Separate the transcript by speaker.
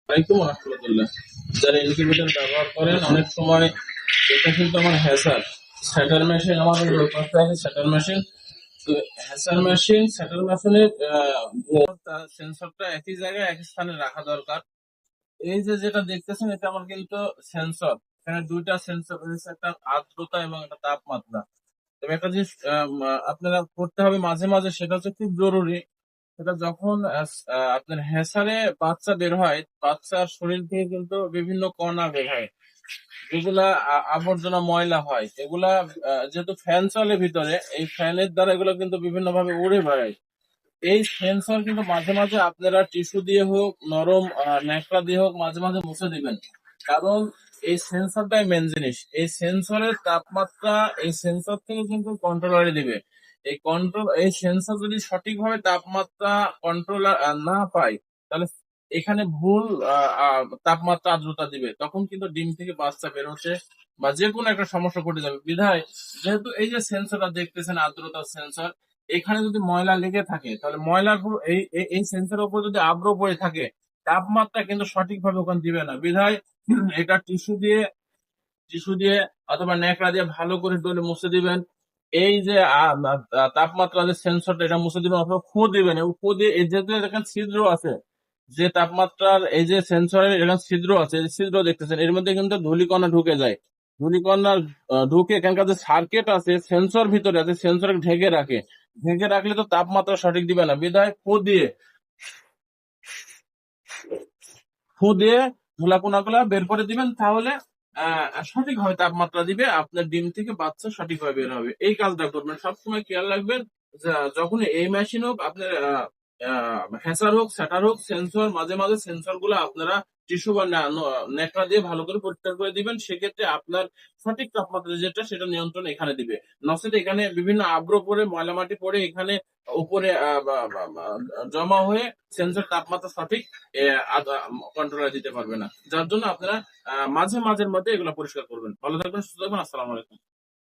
Speaker 1: ওয়ালাইকুম রহমতুল্লাহ। যারা ইনকিউবেটর ব্যবহার করেন, অনেক সময় এটা কিন্তু আমার হ্যাসার স্যাটার মেশিন, আমাদের করতে আছে স্যাটার মেশিন। তো হ্যাসার মেশিন স্যাটার মেশিনের সেন্সরটা একই জায়গায় একই স্থানে রাখা দরকার। এই যে যেটা দেখতেছেন, এটা আমার কিন্তু সেন্সর। এখানে দুইটা সেন্সর রয়েছে, একটা আর্দ্রতা এবং একটা তাপমাত্রা। তবে একটা জিনিস আপনারা করতে হবে মাঝে মাঝে, সেটা হচ্ছে খুব জরুরি। সেটা যখন আপনার হ্যাঁসারে বাচ্চা বের হয়, বাচ্চার শরীর থেকে কিন্তু বিভিন্ন কণা বের হয়, যেগুলা আবর্জনা ময়লা হয়। এগুলা যেহেতু ফ্যান চলে ভিতরে, এই ফ্যানের দ্বারা এগুলো কিন্তু বিভিন্ন ভাবে উড়ে বেড়ায়। এই সেন্সর কিন্তু মাঝে মাঝে আপনারা টিস্যু দিয়ে হোক, নরম ন্যাকড়া দিয়ে হোক, মাঝে মাঝে মুছে দিবেন। কারণ এই সেন্সরটাই মেন জিনিস। এই সেন্সরের তাপমাত্রা এই সেন্সর থেকে কিন্তু কন্ট্রোলারে দিবে। এই সেন্সর যদি সঠিকভাবে তাপমাত্রা কন্ট্রোল না পায়, তাহলে এখানে ভুল তাপমাত্রা আর্দ্রতা দিবে, তখন কিন্তু ডিম থেকে বাচ্চা বেরোতে বা যে কোনো একটা সমস্যা ঘটে যাবে। বিধায় যেহেতু এই যে সেন্সরটা দেখতেছেন, আর্দ্রতার সেন্সর, এখানে যদি ময়লা লেগে থাকে, তাহলে ময়লার এই সেন্সরের উপর যদি আর্দ্র পড়ে থাকে, তাপমাত্রা কিন্তু সঠিকভাবে ওখানে দিবে না। বিধায় এটা টিস্যু দিয়ে অথবা ন্যাকড়া দিয়ে ভালো করে ডলে মুছে দিবেন। এই যে তাপমাত্রা যে সেন্সরটা, এটা মুছে দিবেন অথবা ফু দিবেন। এবং ফু দিয়ে এই যেহেতু এখানে ছিদ্র আছে, যে তাপমাত্রার এই যে সেন্সরের এখানে ছিদ্র আছে, এই ছিদ্র দেখতেছেন, এর মধ্যে কিন্তু ধূলিকণা ঢুকে যায়। ধূলিকণা ঢুকে এখানকার যে সার্কিট আছে সেন্সর ভিতরে আছে, সেন্সর ঢেকে রাখে। ঢেকে রাখলে তো তাপমাত্রা সঠিক দিবে না। বিধায় ফু দিয়ে ধুলাকণা গুলা বের করে দিবেন, তাহলে সঠিকভাবে তাপমাত্রা দিবে, আপনার ডিম থেকে বাচ্চা সঠিকভাবে বের হবে। এই কাজটা করবেন, সবসময় খেয়াল রাখবেন। যখন এই মেশিন হোক, আপনার হ্যাসার হোক, স্যাটার হোক, সেন্সর, মাঝে মাঝে সেন্সর গুলো আপনারা টিস্যু বা ন্যাকড়া দিয়ে ভালো করে পরিষ্কার করে দিবেন। সেক্ষেত্রে আপনার সঠিক তাপমাত্রা যেটা, সেটা নিয়ন্ত্রণ এখানে দিবে। নচেত এখানে বিভিন্ন আর্দ্র পড়ে, ময়লা মাটি পড়ে এখানে উপরে জমা হয়ে সেন্সর তাপমাত্রা সঠিক কন্ট্রোলার দিতে পারবে না। যার জন্য আপনারা মাঝে মাঝের মধ্যে এগুলো পরিষ্কার করবেন। ভালো থাকবেন, সুস্থ থাকবেন। আসসালামু আলাইকুম।